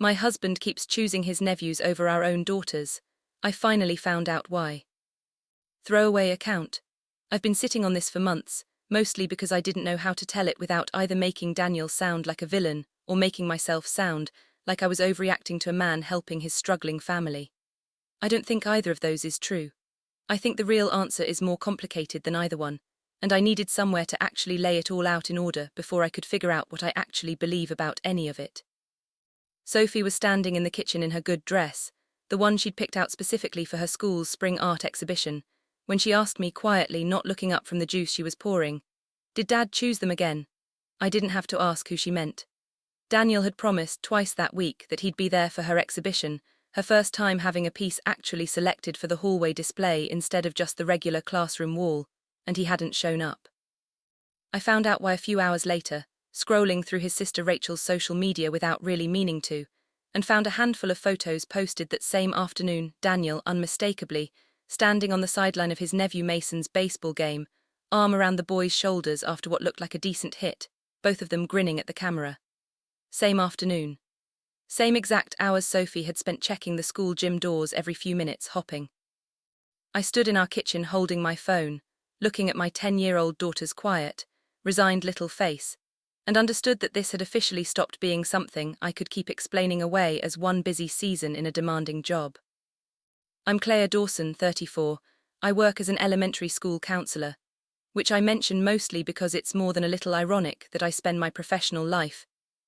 My husband keeps choosing his nephews over our own daughters. I finally found out why. Throwaway account. I've been sitting on this for months, mostly because I didn't know how to tell it without either making Daniel sound like a villain or making myself sound like I was overreacting to a man helping his struggling family. I don't think either of those is true. I think the real answer is more complicated than either one, and I needed somewhere to actually lay it all out in order before I could figure out what I actually believe about any of it. Sophie was standing in the kitchen in her good dress, the one she'd picked out specifically for her school's spring art exhibition, when she asked me quietly, not looking up from the juice she was pouring, "Did Dad choose them again?" I didn't have to ask who she meant. Daniel had promised twice that week that he'd be there for her exhibition, her first time having a piece actually selected for the hallway display instead of just the regular classroom wall, and he hadn't shown up. I found out why a few hours later, scrolling through his sister Rachel's social media without really meaning to, and found a handful of photos posted that same afternoon, Daniel, unmistakably, standing on the sideline of his nephew Mason's baseball game, arm around the boy's shoulders after what looked like a decent hit, both of them grinning at the camera. Same afternoon. Same exact hours Sophie had spent checking the school gym doors every few minutes, hopping. I stood in our kitchen holding my phone, looking at my 10-year-old daughter's quiet, resigned little face, and understood that this had officially stopped being something I could keep explaining away as one busy season in a demanding job. I'm Claire Dawson, 34. I work as an elementary school counselor, which I mention mostly because it's more than a little ironic that I spend my professional life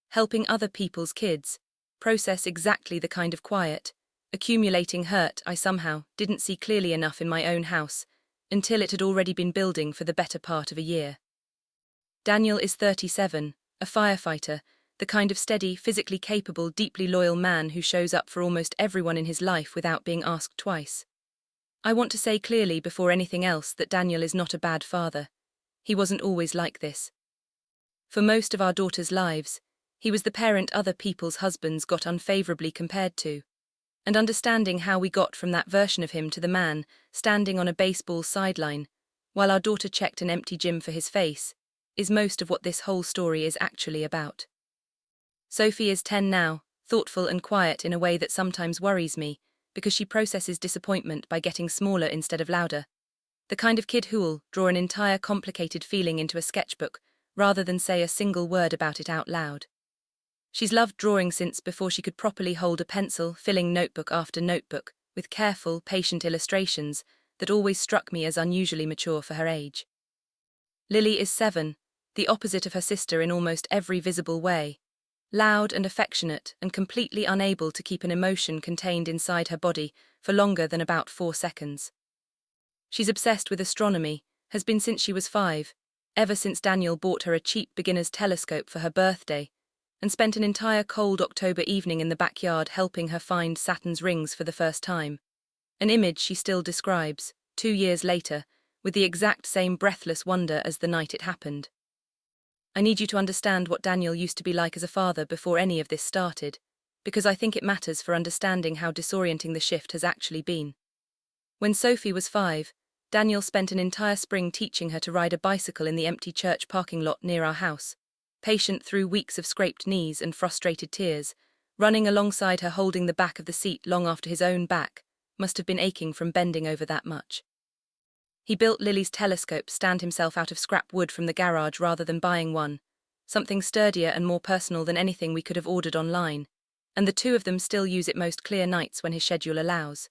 helping other people's kids process exactly the kind of quiet, accumulating hurt I somehow didn't see clearly enough in my own house until it had already been building for the better part of a year. Daniel is 37, a firefighter, the kind of steady, physically capable, deeply loyal man who shows up for almost everyone in his life without being asked twice. I want to say clearly before anything else that Daniel is not a bad father. He wasn't always like this. For most of our daughters' lives, he was the parent other people's husbands got unfavorably compared to. And understanding how we got from that version of him to the man standing on a baseball sideline, while our daughter checked an empty gym for his face, is most of what this whole story is actually about. Sophie is 10 now, thoughtful and quiet in a way that sometimes worries me, because she processes disappointment by getting smaller instead of louder. The kind of kid who'll draw an entire complicated feeling into a sketchbook, rather than say a single word about it out loud. She's loved drawing since before she could properly hold a pencil, filling notebook after notebook, with careful, patient illustrations that always struck me as unusually mature for her age. Lily is 7, the opposite of her sister in almost every visible way. Loud and affectionate and completely unable to keep an emotion contained inside her body for longer than about 4 seconds. She's obsessed with astronomy, has been since she was 5, ever since Daniel bought her a cheap beginner's telescope for her birthday, and spent an entire cold October evening in the backyard helping her find Saturn's rings for the first time. An image she still describes, 2 years later, with the exact same breathless wonder as the night it happened. I need you to understand what Daniel used to be like as a father before any of this started, because I think it matters for understanding how disorienting the shift has actually been. When Sophie was 5, Daniel spent an entire spring teaching her to ride a bicycle in the empty church parking lot near our house, patient through weeks of scraped knees and frustrated tears, running alongside her holding the back of the seat long after his own back must have been aching from bending over that much. He built Lily's telescope stand himself out of scrap wood from the garage rather than buying one, something sturdier and more personal than anything we could have ordered online, and the two of them still use it most clear nights when his schedule allows.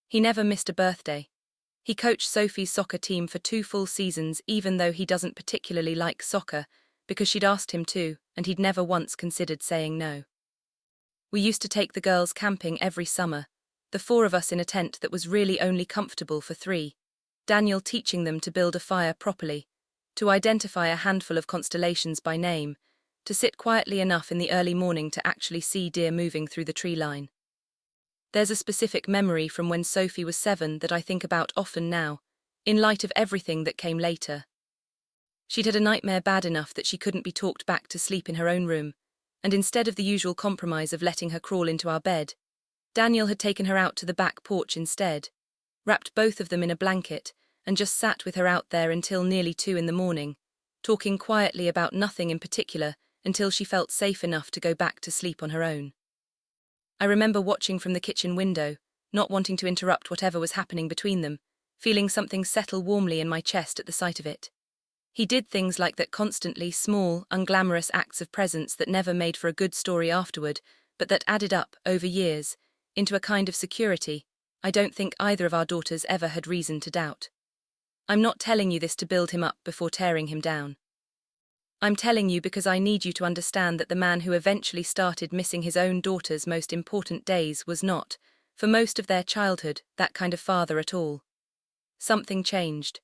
He never missed a birthday. He coached Sophie's soccer team for 2 full seasons even though he doesn't particularly like soccer, because she'd asked him to, and he'd never once considered saying no. We used to take the girls camping every summer, the 4 of us in a tent that was really only comfortable for 3, Daniel teaching them to build a fire properly, to identify a handful of constellations by name, to sit quietly enough in the early morning to actually see deer moving through the tree line. There's a specific memory from when Sophie was 7 that I think about often now, in light of everything that came later. She'd had a nightmare bad enough that she couldn't be talked back to sleep in her own room, and instead of the usual compromise of letting her crawl into our bed, Daniel had taken her out to the back porch instead, wrapped both of them in a blanket, and just sat with her out there until nearly 2 in the morning, talking quietly about nothing in particular until she felt safe enough to go back to sleep on her own. I remember watching from the kitchen window, not wanting to interrupt whatever was happening between them, feeling something settle warmly in my chest at the sight of it. He did things like that constantly, small, unglamorous acts of presence that never made for a good story afterward, but that added up, over years, into a kind of security I don't think either of our daughters ever had reason to doubt. I'm not telling you this to build him up before tearing him down. I'm telling you because I need you to understand that the man who eventually started missing his own daughter's most important days was not, for most of their childhood, that kind of father at all. Something changed.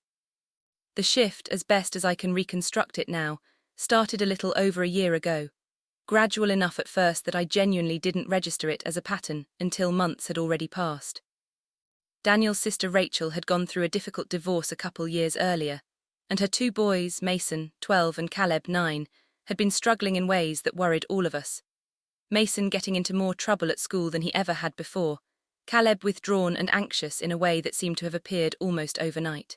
The shift, as best as I can reconstruct it now, started a little over a year ago. Gradual enough at first that I genuinely didn't register it as a pattern until months had already passed. Daniel's sister Rachel had gone through a difficult divorce a couple years earlier, and her two boys, Mason, 12, and Caleb, 9, had been struggling in ways that worried all of us. Mason getting into more trouble at school than he ever had before, Caleb withdrawn and anxious in a way that seemed to have appeared almost overnight.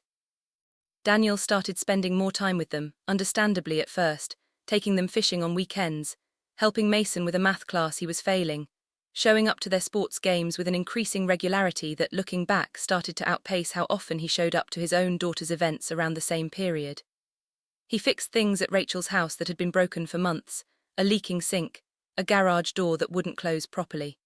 Daniel started spending more time with them, understandably at first, taking them fishing on weekends, helping Mason with a math class he was failing, showing up to their sports games with an increasing regularity that, looking back, started to outpace how often he showed up to his own daughter's events around the same period. He fixed things at Rachel's house that had been broken for months, a leaking sink, a garage door that wouldn't close properly.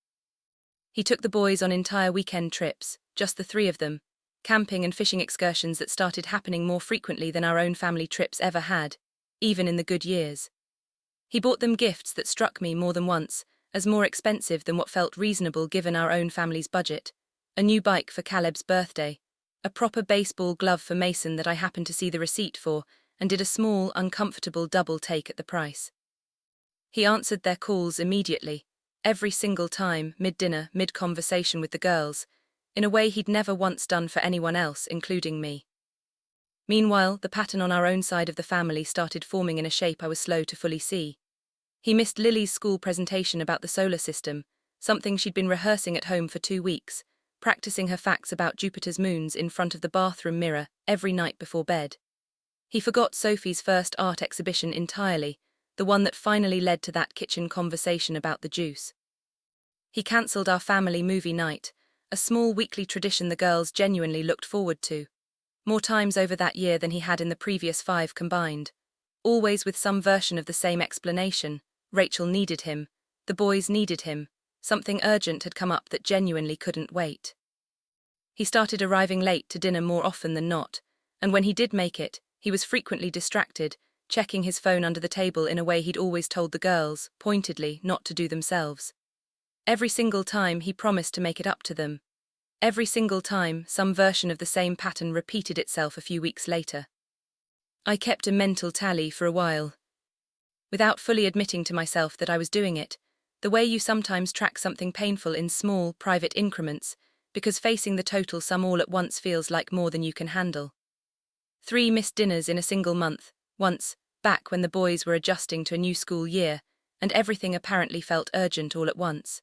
He took the boys on entire weekend trips, just the three of them, camping and fishing excursions that started happening more frequently than our own family trips ever had, even in the good years. He bought them gifts that struck me more than once as more expensive than what felt reasonable given our own family's budget: a new bike for Caleb's birthday, a proper baseball glove for Mason that I happened to see the receipt for, and did a small, uncomfortable double take at the price. He answered their calls immediately, every single time, mid-dinner, mid-conversation with the girls, in a way he'd never once done for anyone else, including me. Meanwhile, the pattern on our own side of the family started forming in a shape I was slow to fully see. He missed Lily's school presentation about the solar system, something she'd been rehearsing at home for 2 weeks, practicing her facts about Jupiter's moons in front of the bathroom mirror every night before bed. He forgot Sophie's first art exhibition entirely, the one that finally led to that kitchen conversation about the juice. He cancelled our family movie night, a small weekly tradition the girls genuinely looked forward to, more times over that year than he had in the previous 5 combined, always with some version of the same explanation. Rachel needed him, the boys needed him, something urgent had come up that genuinely couldn't wait. He started arriving late to dinner more often than not, and when he did make it, he was frequently distracted, checking his phone under the table in a way he'd always told the girls, pointedly, not to do themselves. Every single time he promised to make it up to them. Every single time some version of the same pattern repeated itself a few weeks later. I kept a mental tally for a while, without fully admitting to myself that I was doing it, the way you sometimes track something painful in small, private increments, because facing the total sum all at once feels like more than you can handle. 3 missed dinners in a single month, once, back when the boys were adjusting to a new school year, and everything apparently felt urgent all at once.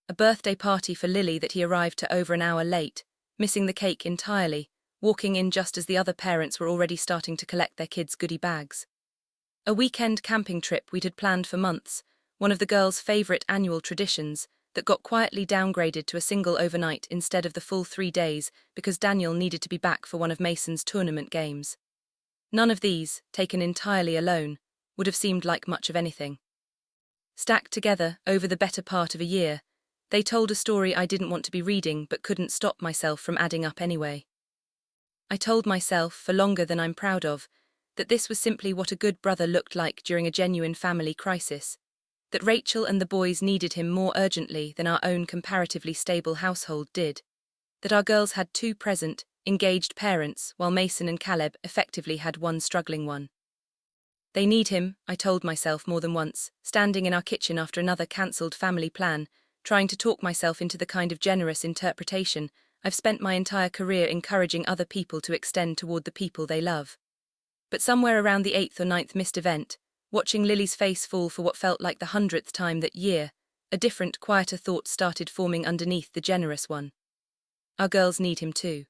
A birthday party for Lily that he arrived to over an hour late, missing the cake entirely, walking in just as the other parents were already starting to collect their kids' goodie bags. A weekend camping trip we'd had planned for months, one of the girls' favourite annual traditions, that got quietly downgraded to a single overnight instead of the full 3 days because Daniel needed to be back for one of Mason's tournament games. None of these, taken entirely alone, would have seemed like much of anything. Stacked together over the better part of a year, they told a story I didn't want to be reading but couldn't stop myself from adding up anyway. I told myself, for longer than I'm proud of, that this was simply what a good brother looked like during a genuine family crisis, that Rachel and the boys needed him more urgently than our own comparatively stable household did, that our girls had 2 present, engaged parents while Mason and Caleb effectively had one struggling one. They need him, I told myself more than once, standing in our kitchen after another cancelled family plan, trying to talk myself into the kind of generous interpretation I've spent my entire career encouraging other people to extend toward the people they love. But somewhere around the 8th or 9th missed event, watching Lily's face fall for what felt like the 100th time that year, a different, quieter thought started forming underneath the generous one. Our girls need him too.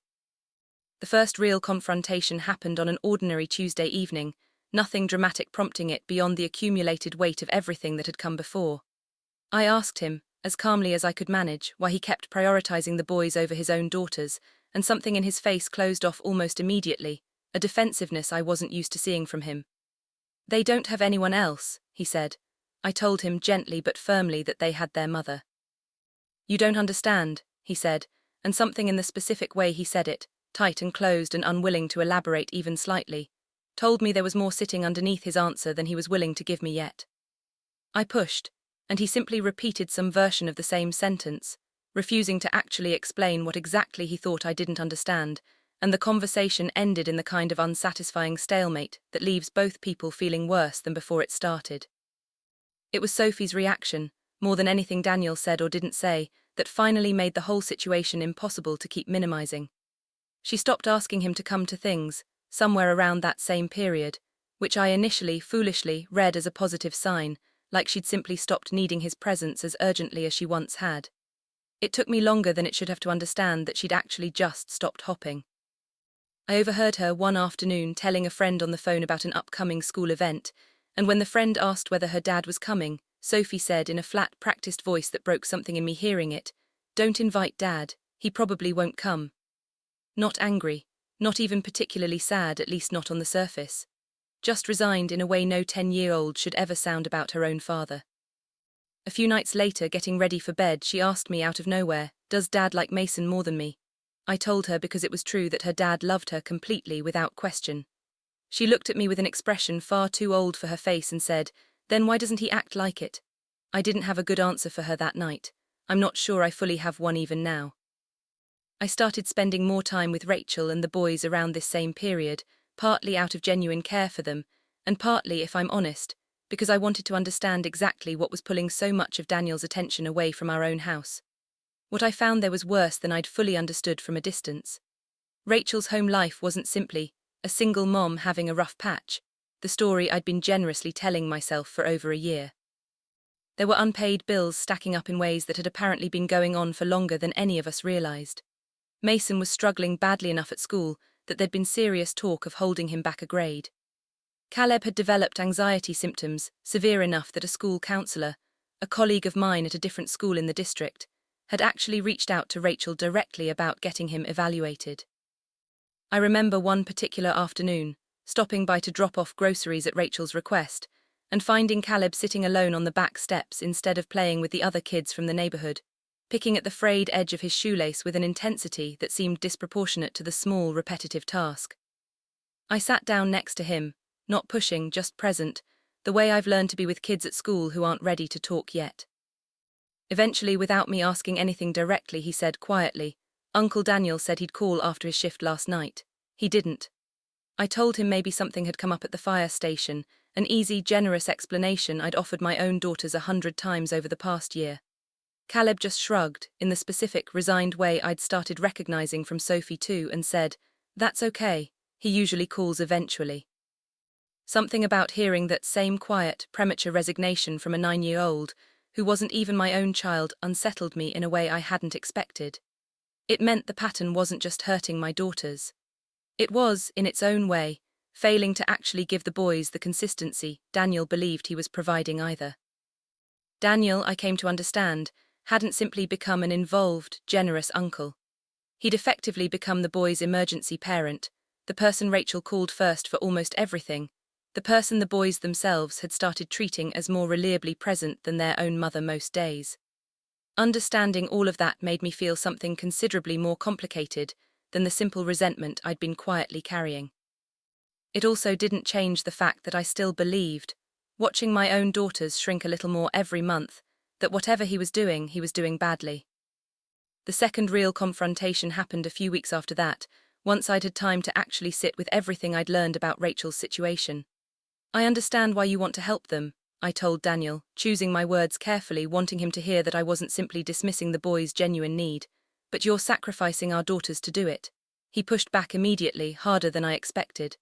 The first real confrontation happened on an ordinary Tuesday evening, nothing dramatic prompting it beyond the accumulated weight of everything that had come before. I asked him, as calmly as I could manage, while he kept prioritizing the boys over his own daughters, and something in his face closed off almost immediately, a defensiveness I wasn't used to seeing from him. "They don't have anyone else," he said. I told him gently but firmly that they had their mother. "You don't understand," he said, and something in the specific way he said it, tight and closed and unwilling to elaborate even slightly, told me there was more sitting underneath his answer than he was willing to give me yet. I pushed, and he simply repeated some version of the same sentence, refusing to actually explain what exactly he thought I didn't understand, and the conversation ended in the kind of unsatisfying stalemate that leaves both people feeling worse than before it started. It was Sophie's reaction, more than anything Daniel said or didn't say, that finally made the whole situation impossible to keep minimizing. She stopped asking him to come to things, somewhere around that same period, which I initially, foolishly, read as a positive sign, like she'd simply stopped needing his presence as urgently as she once had. It took me longer than it should have to understand that she'd actually just stopped hopping. I overheard her one afternoon telling a friend on the phone about an upcoming school event, and when the friend asked whether her dad was coming, Sophie said in a flat, practiced voice that broke something in me hearing it, "Don't invite Dad, he probably won't come." Not angry, not even particularly sad, at least not on the surface. Just resigned in a way no 10-year-old should ever sound about her own father. A few nights later, getting ready for bed, she asked me out of nowhere, "Does Dad like Mason more than me?" I told her because it was true that her dad loved her completely without question. She looked at me with an expression far too old for her face and said, "Then why doesn't he act like it?" I didn't have a good answer for her that night. I'm not sure I fully have one even now. I started spending more time with Rachel and the boys around this same period, partly out of genuine care for them, and partly, if I'm honest, because I wanted to understand exactly what was pulling so much of Daniel's attention away from our own house. What I found there was worse than I'd fully understood from a distance. Rachel's home life wasn't simply a single mom having a rough patch, the story I'd been generously telling myself for over a year. There were unpaid bills stacking up in ways that had apparently been going on for longer than any of us realized. Mason was struggling badly enough at school that there'd been serious talk of holding him back a grade. Caleb had developed anxiety symptoms, severe enough that a school counselor, a colleague of mine at a different school in the district, had actually reached out to Rachel directly about getting him evaluated. I remember one particular afternoon, stopping by to drop off groceries at Rachel's request, and finding Caleb sitting alone on the back steps instead of playing with the other kids from the neighborhood, picking at the frayed edge of his shoelace with an intensity that seemed disproportionate to the small, repetitive task. I sat down next to him, not pushing, just present, the way I've learned to be with kids at school who aren't ready to talk yet. Eventually, without me asking anything directly, he said quietly, "Uncle Daniel said he'd call after his shift last night. He didn't." I told him maybe something had come up at the fire station, an easy, generous explanation I'd offered my own daughters 100 times over the past year. Caleb just shrugged, in the specific, resigned way I'd started recognizing from Sophie too, and said, "That's okay, he usually calls eventually." Something about hearing that same quiet, premature resignation from a 9-year-old, who wasn't even my own child, unsettled me in a way I hadn't expected. It meant the pattern wasn't just hurting my daughters. It was, in its own way, failing to actually give the boys the consistency Daniel believed he was providing either. Daniel, I came to understand, hadn't simply become an involved, generous uncle. He'd effectively become the boys' emergency parent, the person Rachel called first for almost everything, the person the boys themselves had started treating as more reliably present than their own mother most days. Understanding all of that made me feel something considerably more complicated than the simple resentment I'd been quietly carrying. It also didn't change the fact that I still believed, watching my own daughters shrink a little more every month, that whatever he was doing badly. The second real confrontation happened a few weeks after that, once I'd had time to actually sit with everything I'd learned about Rachel's situation. "I understand why you want to help them," I told Daniel, choosing my words carefully, wanting him to hear that I wasn't simply dismissing the boys' genuine need, "but you're sacrificing our daughters to do it." He pushed back immediately, harder than I expected.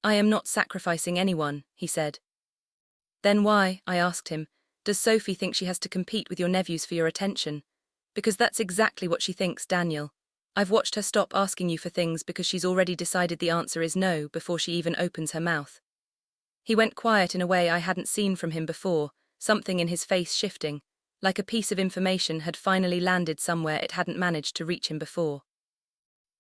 "I am not sacrificing anyone," he said. "Then why," I asked him, "does Sophie think she has to compete with your nephews for your attention? Because that's exactly what she thinks, Daniel. I've watched her stop asking you for things because she's already decided the answer is no before she even opens her mouth." He went quiet in a way I hadn't seen from him before, something in his face shifting, like a piece of information had finally landed somewhere it hadn't managed to reach him before.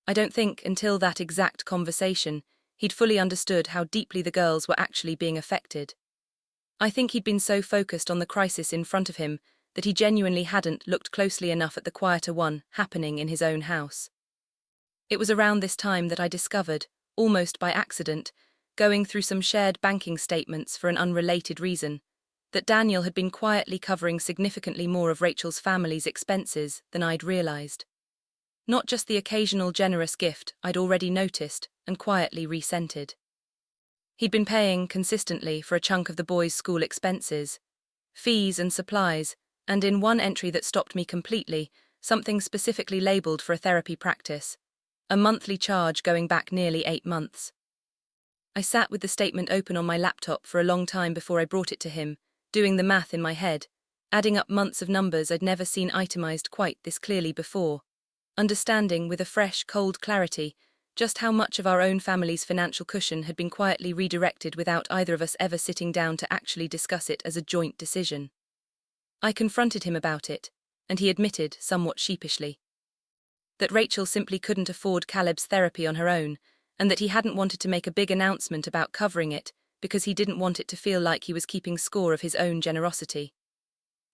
I don't think, until that exact conversation, he'd fully understood how deeply the girls were actually being affected. I think he'd been so focused on the crisis in front of him that he genuinely hadn't looked closely enough at the quieter one happening in his own house. It was around this time that I discovered, almost by accident, going through some shared banking statements for an unrelated reason, that Daniel had been quietly covering significantly more of Rachel's family's expenses than I'd realized. Not just the occasional generous gift I'd already noticed and quietly resented. He'd been paying consistently for a chunk of the boys' school expenses, fees and supplies, and in one entry that stopped me completely, something specifically labelled for a therapy practice, a monthly charge going back nearly 8 months. I sat with the statement open on my laptop for a long time before I brought it to him, doing the math in my head, adding up months of numbers I'd never seen itemized quite this clearly before, understanding with a fresh, cold clarity just how much of our own family's financial cushion had been quietly redirected without either of us ever sitting down to actually discuss it as a joint decision. I confronted him about it, and he admitted, somewhat sheepishly, that Rachel simply couldn't afford Caleb's therapy on her own, and that he hadn't wanted to make a big announcement about covering it because he didn't want it to feel like he was keeping score of his own generosity.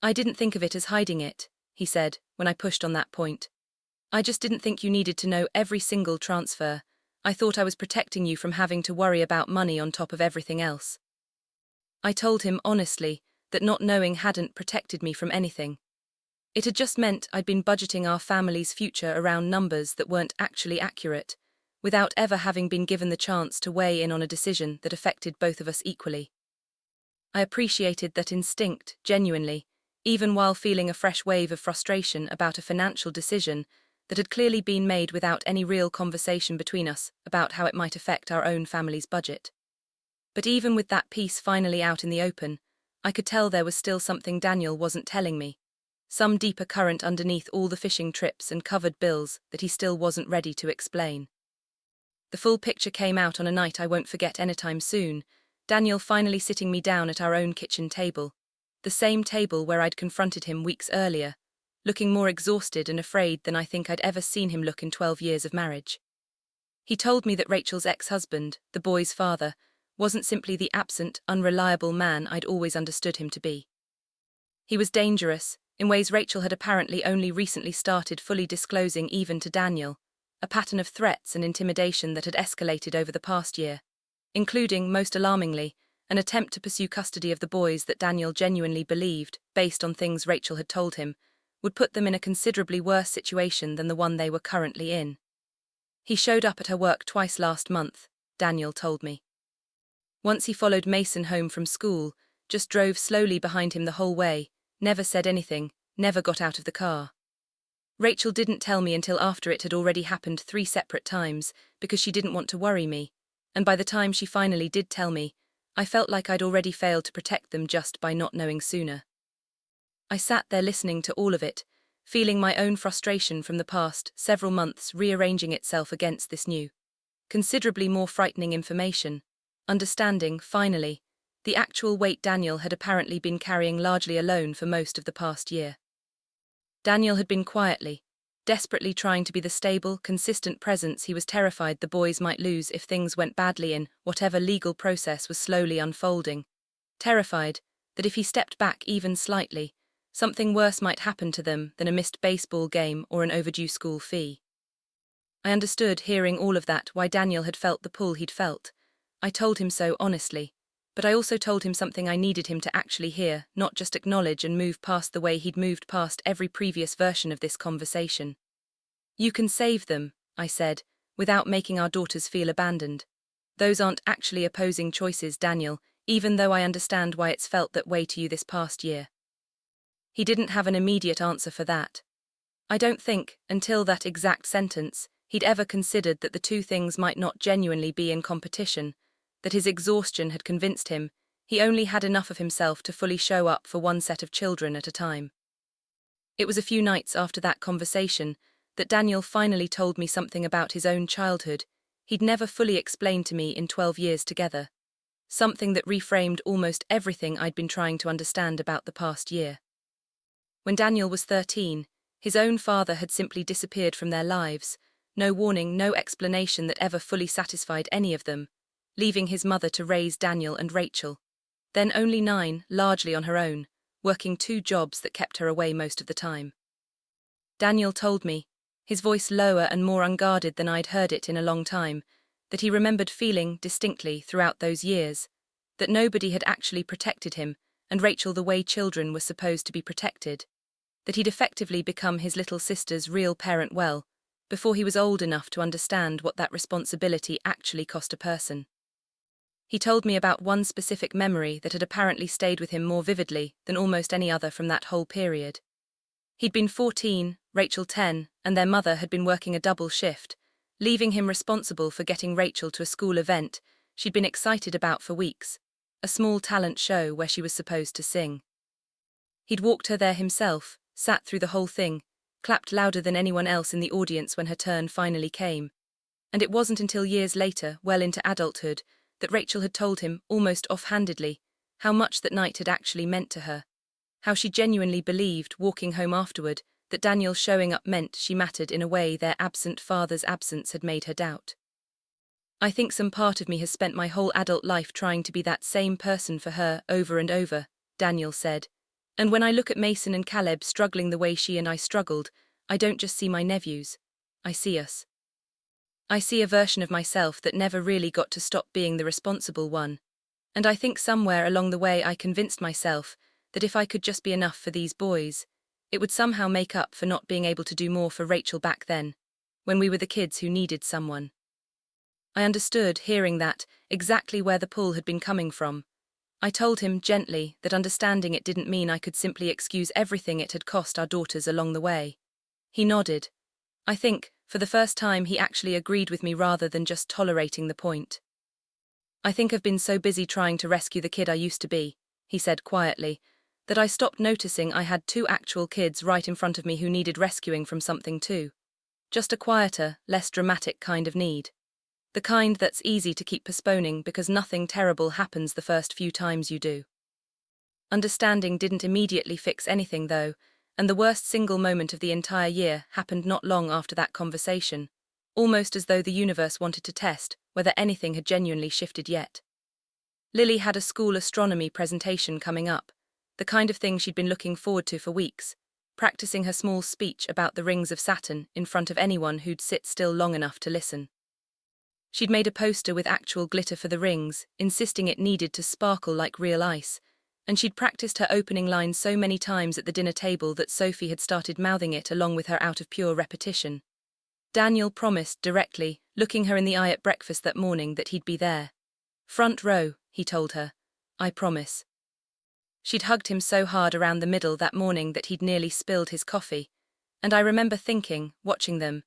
I didn't think of it as hiding it, he said, when I pushed on that point. I just didn't think you needed to know every single transfer. I thought I was protecting you from having to worry about money on top of everything else. I told him honestly that not knowing hadn't protected me from anything. It had just meant I'd been budgeting our family's future around numbers that weren't actually accurate, without ever having been given the chance to weigh in on a decision that affected both of us equally. I appreciated that instinct, genuinely, even while feeling a fresh wave of frustration about a financial decision that had clearly been made without any real conversation between us about how it might affect our own family's budget. But even with that piece finally out in the open, I could tell there was still something Daniel wasn't telling me, some deeper current underneath all the fishing trips and covered bills that he still wasn't ready to explain. The full picture came out on a night I won't forget anytime soon, Daniel finally sitting me down at our own kitchen table, the same table where I'd confronted him weeks earlier, looking more exhausted and afraid than I think I'd ever seen him look in 12 years of marriage. He told me that Rachel's ex-husband, the boy's father, wasn't simply the absent, unreliable man I'd always understood him to be. He was dangerous, in ways Rachel had apparently only recently started fully disclosing even to Daniel, a pattern of threats and intimidation that had escalated over the past year, including, most alarmingly, an attempt to pursue custody of the boys that Daniel genuinely believed, based on things Rachel had told him, would put them in a considerably worse situation than the one they were currently in. He showed up at her work twice last month, Daniel told me. Once he followed Mason home from school, just drove slowly behind him the whole way, never said anything, never got out of the car. Rachel didn't tell me until after it had already happened 3 separate times, because she didn't want to worry me, and by the time she finally did tell me, I felt like I'd already failed to protect them just by not knowing sooner. I sat there listening to all of it, feeling my own frustration from the past several months rearranging itself against this new, considerably more frightening information, understanding, finally, the actual weight Daniel had apparently been carrying largely alone for most of the past year. Daniel had been quietly, desperately trying to be the stable, consistent presence he was terrified the boys might lose if things went badly in whatever legal process was slowly unfolding, terrified that if he stepped back even slightly, something worse might happen to them than a missed baseball game or an overdue school fee. I understood, hearing all of that, why Daniel had felt the pull he'd felt. I told him so honestly, but I also told him something I needed him to actually hear, not just acknowledge and move past the way he'd moved past every previous version of this conversation. You can save them, I said, without making our daughters feel abandoned. Those aren't actually opposing choices, Daniel, even though I understand why it's felt that way to you this past year. He didn't have an immediate answer for that. I don't think, until that exact sentence, he'd ever considered that the two things might not genuinely be in competition, that his exhaustion had convinced him he only had enough of himself to fully show up for one set of children at a time. It was a few nights after that conversation that Daniel finally told me something about his own childhood he'd never fully explained to me in 12 years together, something that reframed almost everything I'd been trying to understand about the past year. When Daniel was 13, his own father had simply disappeared from their lives, no warning, no explanation that ever fully satisfied any of them, leaving his mother to raise Daniel and Rachel. Then only 9, largely on her own, working 2 jobs that kept her away most of the time. Daniel told me, his voice lower and more unguarded than I'd heard it in a long time, that he remembered feeling, distinctly, throughout those years, that nobody had actually protected him and Rachel the way children were supposed to be protected, that he'd effectively become his little sister's real parent well, before he was old enough to understand what that responsibility actually cost a person. He told me about one specific memory that had apparently stayed with him more vividly than almost any other from that whole period. He'd been 14, Rachel 10, and their mother had been working a double shift, leaving him responsible for getting Rachel to a school event she'd been excited about for weeks, a small talent show where she was supposed to sing. He'd walked her there himself, sat through the whole thing, clapped louder than anyone else in the audience when her turn finally came. And it wasn't until years later, well into adulthood, that Rachel had told him, almost offhandedly, how much that night had actually meant to her. How she genuinely believed, walking home afterward, that Daniel showing up meant she mattered in a way their absent father's absence had made her doubt. I think some part of me has spent my whole adult life trying to be that same person for her over and over, Daniel said. And when I look at Mason and Caleb struggling the way she and I struggled, I don't just see my nephews. I see us. I see a version of myself that never really got to stop being the responsible one. And I think somewhere along the way I convinced myself that if I could just be enough for these boys, it would somehow make up for not being able to do more for Rachel back then, when we were the kids who needed someone. I understood, hearing that, exactly where the pull had been coming from. I told him gently that understanding it didn't mean I could simply excuse everything it had cost our daughters along the way. He nodded. I think, for the first time, he actually agreed with me rather than just tolerating the point. I think I've been so busy trying to rescue the kid I used to be, he said quietly, that I stopped noticing I had 2 actual kids right in front of me who needed rescuing from something too. Just a quieter, less dramatic kind of need. The kind that's easy to keep postponing because nothing terrible happens the first few times you do. Understanding didn't immediately fix anything though, and the worst single moment of the entire year happened not long after that conversation, almost as though the universe wanted to test whether anything had genuinely shifted yet. Lily had a school astronomy presentation coming up, the kind of thing she'd been looking forward to for weeks, practicing her small speech about the rings of Saturn in front of anyone who'd sit still long enough to listen. She'd made a poster with actual glitter for the rings, insisting it needed to sparkle like real ice, and she'd practiced her opening line so many times at the dinner table that Sophie had started mouthing it along with her out of pure repetition. Daniel promised directly, looking her in the eye at breakfast that morning, that he'd be there. Front row, he told her. I promise. She'd hugged him so hard around the middle that morning that he'd nearly spilled his coffee, and I remember thinking, watching them,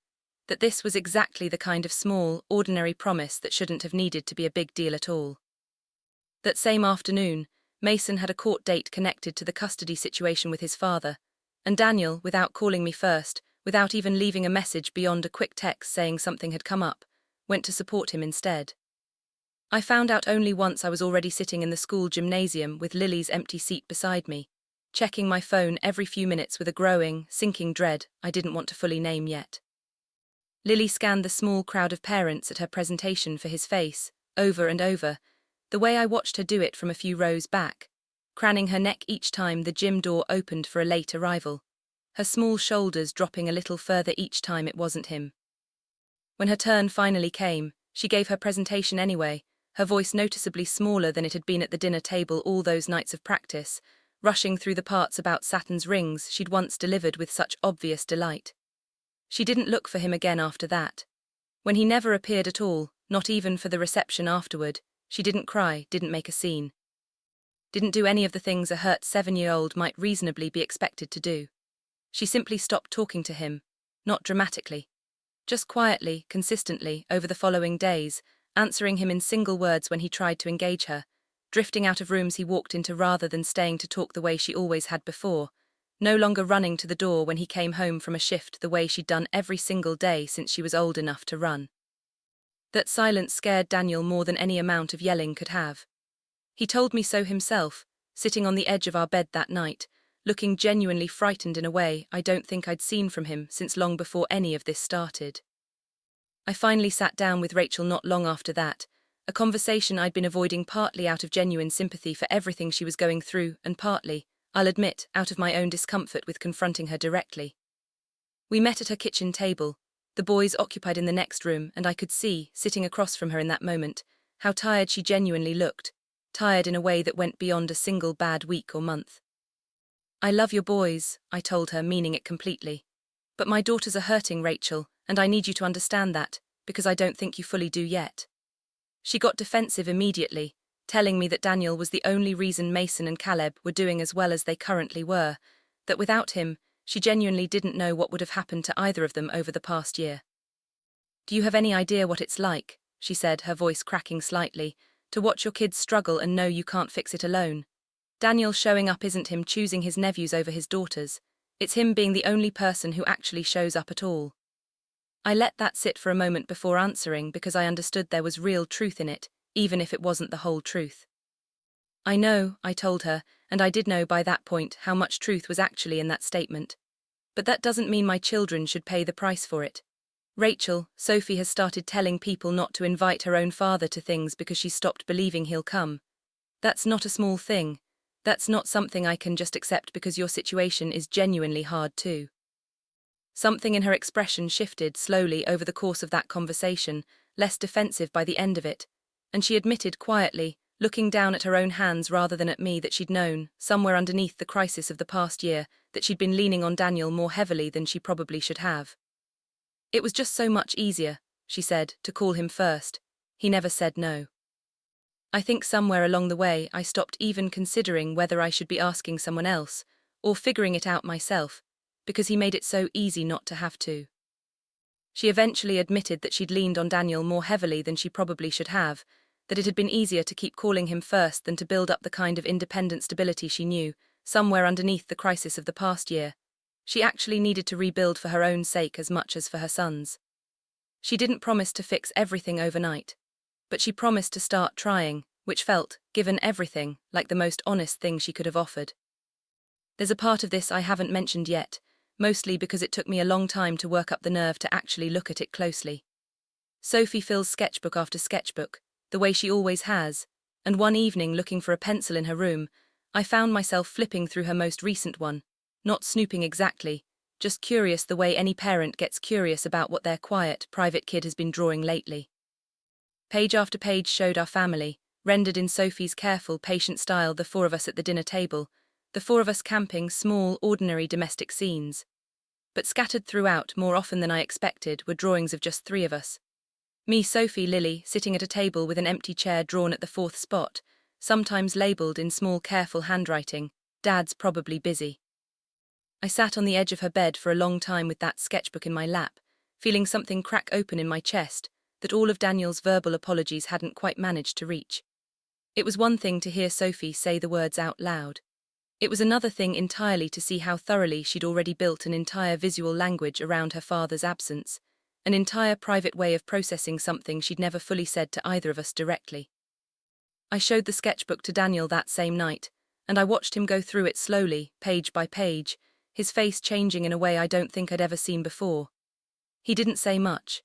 that this was exactly the kind of small, ordinary promise that shouldn't have needed to be a big deal at all. That same afternoon, Mason had a court date connected to the custody situation with his father, and Daniel, without calling me first, without even leaving a message beyond a quick text saying something had come up, went to support him instead. I found out only once I was already sitting in the school gymnasium with Lily's empty seat beside me, checking my phone every few minutes with a growing, sinking dread I didn't want to fully name yet. Lily scanned the small crowd of parents at her presentation for his face, over and over, the way I watched her do it from a few rows back, craning her neck each time the gym door opened for a late arrival, her small shoulders dropping a little further each time it wasn't him. When her turn finally came, she gave her presentation anyway, her voice noticeably smaller than it had been at the dinner table all those nights of practice, rushing through the parts about Saturn's rings she'd once delivered with such obvious delight. She didn't look for him again after that. When he never appeared at all, not even for the reception afterward, she didn't cry, didn't make a scene. Didn't do any of the things a hurt 7-year-old might reasonably be expected to do. She simply stopped talking to him, not dramatically. Just quietly, consistently, over the following days, answering him in single words when he tried to engage her, drifting out of rooms he walked into rather than staying to talk the way she always had before, no longer running to the door when he came home from a shift the way she'd done every single day since she was old enough to run. That silence scared Daniel more than any amount of yelling could have. He told me so himself, sitting on the edge of our bed that night, looking genuinely frightened in a way I don't think I'd seen from him since long before any of this started. I finally sat down with Rachel not long after that, a conversation I'd been avoiding partly out of genuine sympathy for everything she was going through and partly, I'll admit, out of my own discomfort with confronting her directly. We met at her kitchen table, the boys occupied in the next room, and I could see, sitting across from her in that moment, how tired she genuinely looked, tired in a way that went beyond a single bad week or month. "I love your boys," I told her, meaning it completely. "But my daughters are hurting, Rachel, and I need you to understand that, because I don't think you fully do yet." She got defensive immediately, telling me that Daniel was the only reason Mason and Caleb were doing as well as they currently were, that without him, she genuinely didn't know what would have happened to either of them over the past year. "Do you have any idea what it's like," she said, her voice cracking slightly, "to watch your kids struggle and know you can't fix it alone? Daniel showing up isn't him choosing his nephews over his daughters, it's him being the only person who actually shows up at all." I let that sit for a moment before answering because I understood there was real truth in it, even if it wasn't the whole truth. "I know," I told her, and I did know by that point how much truth was actually in that statement. "But that doesn't mean my children should pay the price for it. Rachel, Sophie has started telling people not to invite her own father to things because she stopped believing he'll come. That's not a small thing. That's not something I can just accept because your situation is genuinely hard too." Something in her expression shifted slowly over the course of that conversation, less defensive by the end of it, and she admitted quietly, looking down at her own hands rather than at me, that she'd known, somewhere underneath the crisis of the past year, that she'd been leaning on Daniel more heavily than she probably should have. "It was just so much easier," she said, "to call him first. He never said no. I think somewhere along the way I stopped even considering whether I should be asking someone else, or figuring it out myself, because he made it so easy not to have to." She eventually admitted that she'd leaned on Daniel more heavily than she probably should have, that it had been easier to keep calling him first than to build up the kind of independent stability she knew, somewhere underneath the crisis of the past year, she actually needed to rebuild for her own sake as much as for her son's. She didn't promise to fix everything overnight, but she promised to start trying, which felt, given everything, like the most honest thing she could have offered. There's a part of this I haven't mentioned yet, mostly because it took me a long time to work up the nerve to actually look at it closely. Sophie fills sketchbook after sketchbook, the way she always has, and one evening, looking for a pencil in her room, I found myself flipping through her most recent one, not snooping exactly, just curious the way any parent gets curious about what their quiet, private kid has been drawing lately. Page after page showed our family, rendered in Sophie's careful, patient style, the four of us at the dinner table, the four of us camping small, ordinary domestic scenes. But scattered throughout, more often than I expected, were drawings of just three of us. Me, Sophie, Lily, sitting at a table with an empty chair drawn at the fourth spot, sometimes labelled in small, careful handwriting, "Dad's probably busy." I sat on the edge of her bed for a long time with that sketchbook in my lap, feeling something crack open in my chest that all of Daniel's verbal apologies hadn't quite managed to reach. It was one thing to hear Sophie say the words out loud. It was another thing entirely to see how thoroughly she'd already built an entire visual language around her father's absence, an entire private way of processing something she'd never fully said to either of us directly. I showed the sketchbook to Daniel that same night, and I watched him go through it slowly, page by page, his face changing in a way I don't think I'd ever seen before. He didn't say much.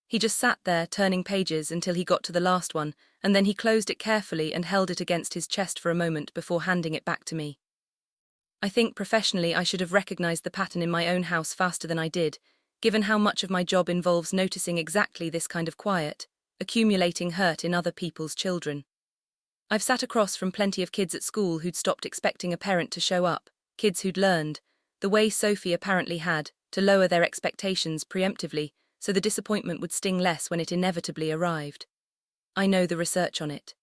He just sat there, turning pages until he got to the last one, and then he closed it carefully and held it against his chest for a moment before handing it back to me. I think professionally I should have recognized the pattern in my own house faster than I did, given how much of my job involves noticing exactly this kind of quiet, accumulating hurt in other people's children. I've sat across from plenty of kids at school who'd stopped expecting a parent to show up, kids who'd learned, the way Sophie apparently had, to lower their expectations preemptively so the disappointment would sting less when it inevitably arrived. I know the research on it.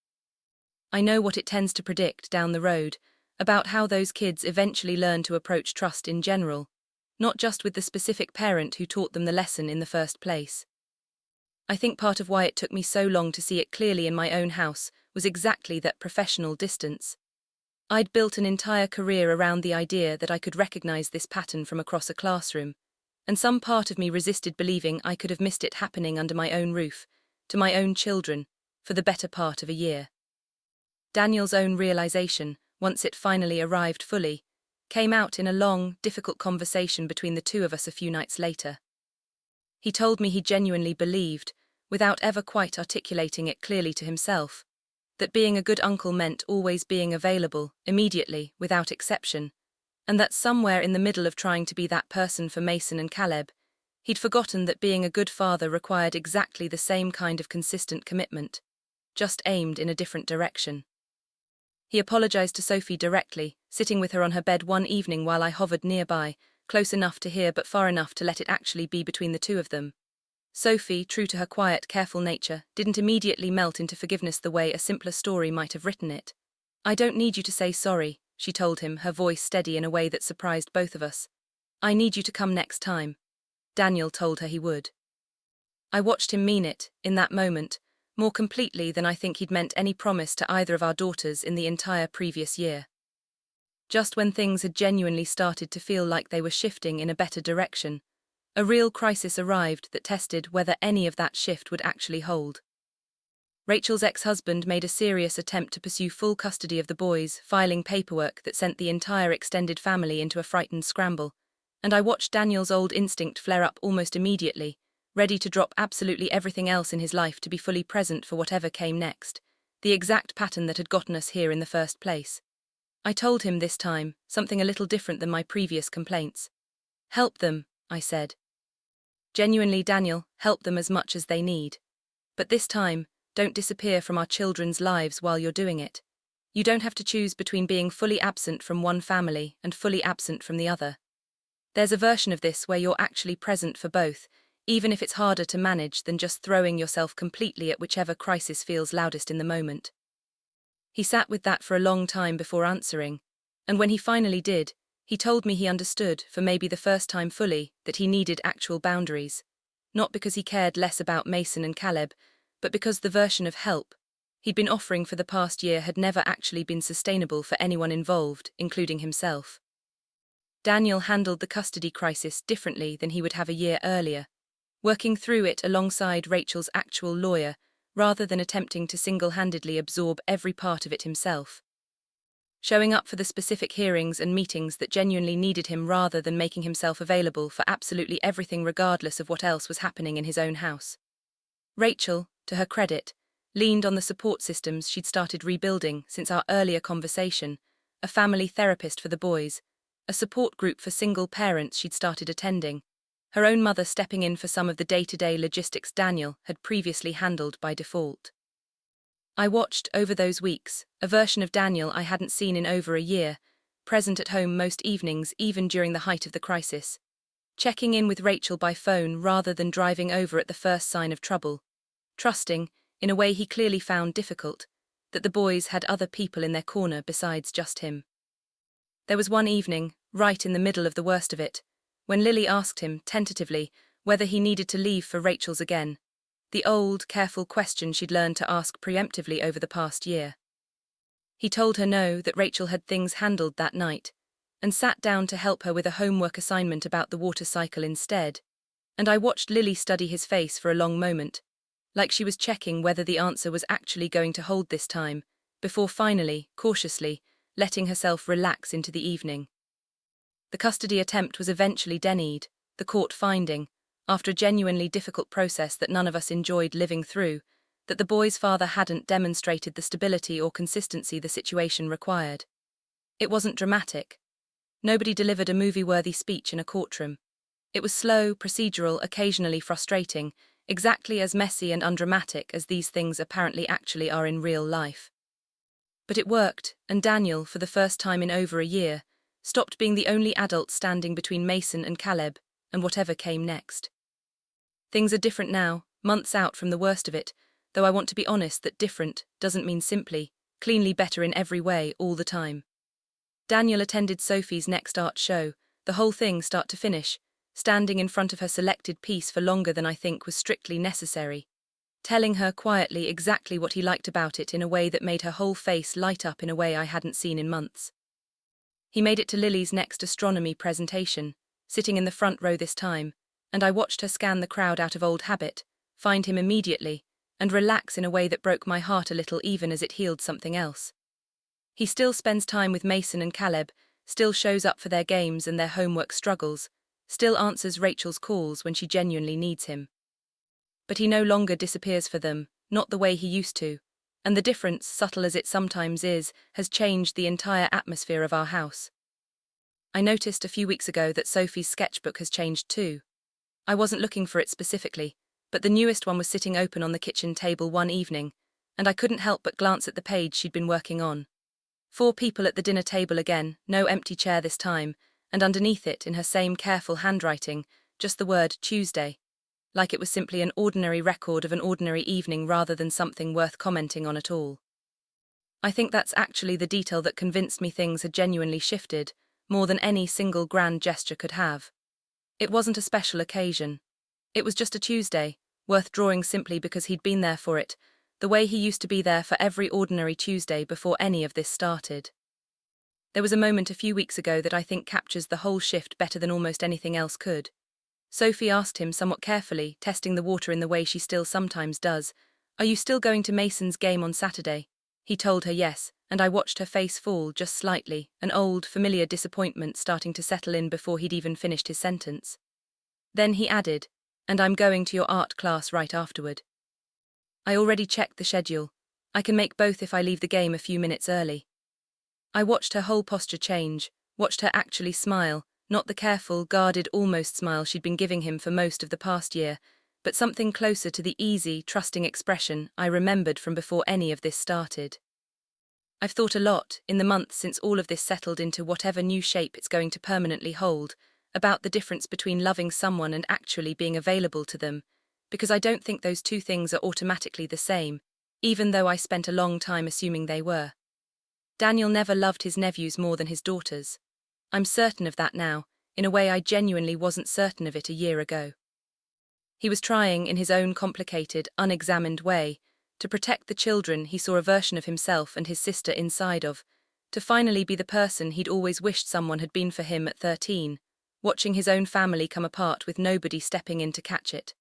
I know what it tends to predict down the road, about how those kids eventually learn to approach trust in general, not just with the specific parent who taught them the lesson in the first place. I think part of why it took me so long to see it clearly in my own house was exactly that professional distance. I'd built an entire career around the idea that I could recognize this pattern from across a classroom, and some part of me resisted believing I could have missed it happening under my own roof, to my own children, for the better part of a year. Daniel's own realization, once it finally arrived fully, came out in a long, difficult conversation between the two of us a few nights later. He told me he genuinely believed, without ever quite articulating it clearly to himself, that being a good uncle meant always being available, immediately, without exception, and that somewhere in the middle of trying to be that person for Mason and Caleb, he'd forgotten that being a good father required exactly the same kind of consistent commitment, just aimed in a different direction. He apologized to Sophie directly, sitting with her on her bed one evening while I hovered nearby, close enough to hear but far enough to let it actually be between the two of them. Sophie, true to her quiet, careful nature, didn't immediately melt into forgiveness the way a simpler story might have written it. "I don't need you to say sorry," she told him, her voice steady in a way that surprised both of us. "I need you to come next time." Daniel told her he would. I watched him mean it, in that moment, more completely than I think he'd meant any promise to either of our daughters in the entire previous year. Just when things had genuinely started to feel like they were shifting in a better direction, a real crisis arrived that tested whether any of that shift would actually hold. Rachel's ex-husband made a serious attempt to pursue full custody of the boys, filing paperwork that sent the entire extended family into a frightened scramble, and I watched Daniel's old instinct flare up almost immediately, ready to drop absolutely everything else in his life to be fully present for whatever came next, the exact pattern that had gotten us here in the first place. I told him this time, something a little different than my previous complaints. "Help them," I said. "Genuinely, Daniel, help them as much as they need. But this time, don't disappear from our children's lives while you're doing it. You don't have to choose between being fully absent from one family and fully absent from the other. There's a version of this where you're actually present for both, even if it's harder to manage than just throwing yourself completely at whichever crisis feels loudest in the moment." He sat with that for a long time before answering, and when he finally did, he told me he understood, for maybe the first time fully, that he needed actual boundaries. Not because he cared less about Mason and Caleb, but because the version of help he'd been offering for the past year had never actually been sustainable for anyone involved, including himself. Daniel handled the custody crisis differently than he would have a year earlier, working through it alongside Rachel's actual lawyer, rather than attempting to single-handedly absorb every part of it himself. Showing up for the specific hearings and meetings that genuinely needed him rather than making himself available for absolutely everything regardless of what else was happening in his own house. Rachel, to her credit, leaned on the support systems she'd started rebuilding since our earlier conversation, a family therapist for the boys, a support group for single parents she'd started attending, her own mother stepping in for some of the day-to-day logistics Daniel had previously handled by default. I watched, over those weeks, a version of Daniel I hadn't seen in over a year, present at home most evenings even during the height of the crisis, checking in with Rachel by phone rather than driving over at the first sign of trouble, trusting, in a way he clearly found difficult, that the boys had other people in their corner besides just him. There was one evening, right in the middle of the worst of it, when Lily asked him, tentatively, whether he needed to leave for Rachel's again, the old, careful question she'd learned to ask preemptively over the past year. He told her no, that Rachel had things handled that night, and sat down to help her with a homework assignment about the water cycle instead, and I watched Lily study his face for a long moment, like she was checking whether the answer was actually going to hold this time, before finally, cautiously, letting herself relax into the evening. The custody attempt was eventually denied, the court finding, after a genuinely difficult process that none of us enjoyed living through, that the boy's father hadn't demonstrated the stability or consistency the situation required. It wasn't dramatic. Nobody delivered a movie-worthy speech in a courtroom. It was slow, procedural, occasionally frustrating, exactly as messy and undramatic as these things apparently actually are in real life. But it worked, and Daniel, for the first time in over a year, stopped being the only adult standing between Mason and Caleb, and whatever came next. Things are different now, months out from the worst of it, though I want to be honest that different doesn't mean simply, cleanly better in every way all the time. Daniel attended Sophie's next art show, the whole thing start to finish, standing in front of her selected piece for longer than I think was strictly necessary, telling her quietly exactly what he liked about it in a way that made her whole face light up in a way I hadn't seen in months. He made it to Lily's next astronomy presentation, sitting in the front row this time, and I watched her scan the crowd out of old habit, find him immediately, and relax in a way that broke my heart a little even as it healed something else. He still spends time with Mason and Caleb, still shows up for their games and their homework struggles, still answers Rachel's calls when she genuinely needs him. But he no longer disappears for them, not the way he used to, and the difference, subtle as it sometimes is, has changed the entire atmosphere of our house. I noticed a few weeks ago that Sophie's sketchbook has changed too. I wasn't looking for it specifically, but the newest one was sitting open on the kitchen table one evening, and I couldn't help but glance at the page she'd been working on. 4 people at the dinner table again, no empty chair this time, and underneath it, in her same careful handwriting, just the word Tuesday, like it was simply an ordinary record of an ordinary evening rather than something worth commenting on at all. I think that's actually the detail that convinced me things had genuinely shifted, more than any single grand gesture could have. It wasn't a special occasion. It was just a Tuesday, worth drawing simply because he'd been there for it, the way he used to be there for every ordinary Tuesday before any of this started. There was a moment a few weeks ago that I think captures the whole shift better than almost anything else could. Sophie asked him somewhat carefully, testing the water in the way she still sometimes does, "Are you still going to Mason's game on Saturday?" He told her yes, and I watched her face fall just slightly, an old, familiar disappointment starting to settle in before he'd even finished his sentence. Then he added, "And I'm going to your art class right afterward." I already checked the schedule. I can make both if I leave the game a few minutes early. I watched her whole posture change, watched her actually smile, not the careful, guarded, almost smile she'd been giving him for most of the past year, but something closer to the easy, trusting expression I remembered from before any of this started. I've thought a lot, in the months since all of this settled into whatever new shape it's going to permanently hold, about the difference between loving someone and actually being available to them, because I don't think those two things are automatically the same, even though I spent a long time assuming they were. Daniel never loved his nephews more than his daughters. I'm certain of that now, in a way I genuinely wasn't certain of it a year ago. He was trying, in his own complicated, unexamined way, to protect the children he saw a version of himself and his sister inside of, to finally be the person he'd always wished someone had been for him at 13, watching his own family come apart with nobody stepping in to catch it.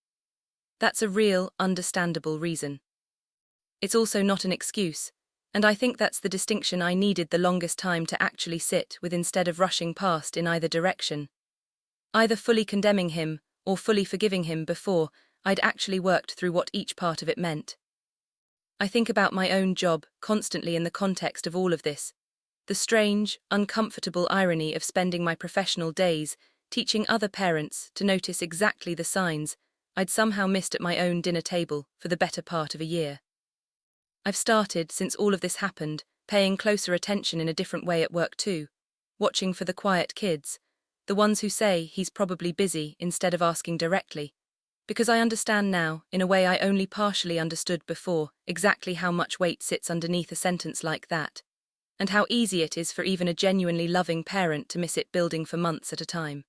That's a real, understandable reason. It's also not an excuse, and I think that's the distinction I needed the longest time to actually sit with instead of rushing past in either direction. Either fully condemning him or fully forgiving him before I'd actually worked through what each part of it meant. I think about my own job constantly in the context of all of this, the strange, uncomfortable irony of spending my professional days teaching other parents to notice exactly the signs I'd somehow missed at my own dinner table for the better part of a year. I've started, since all of this happened, paying closer attention in a different way at work too, watching for the quiet kids, the ones who say he's probably busy instead of asking directly, because I understand now, in a way I only partially understood before, exactly how much weight sits underneath a sentence like that, and how easy it is for even a genuinely loving parent to miss it building for months at a time.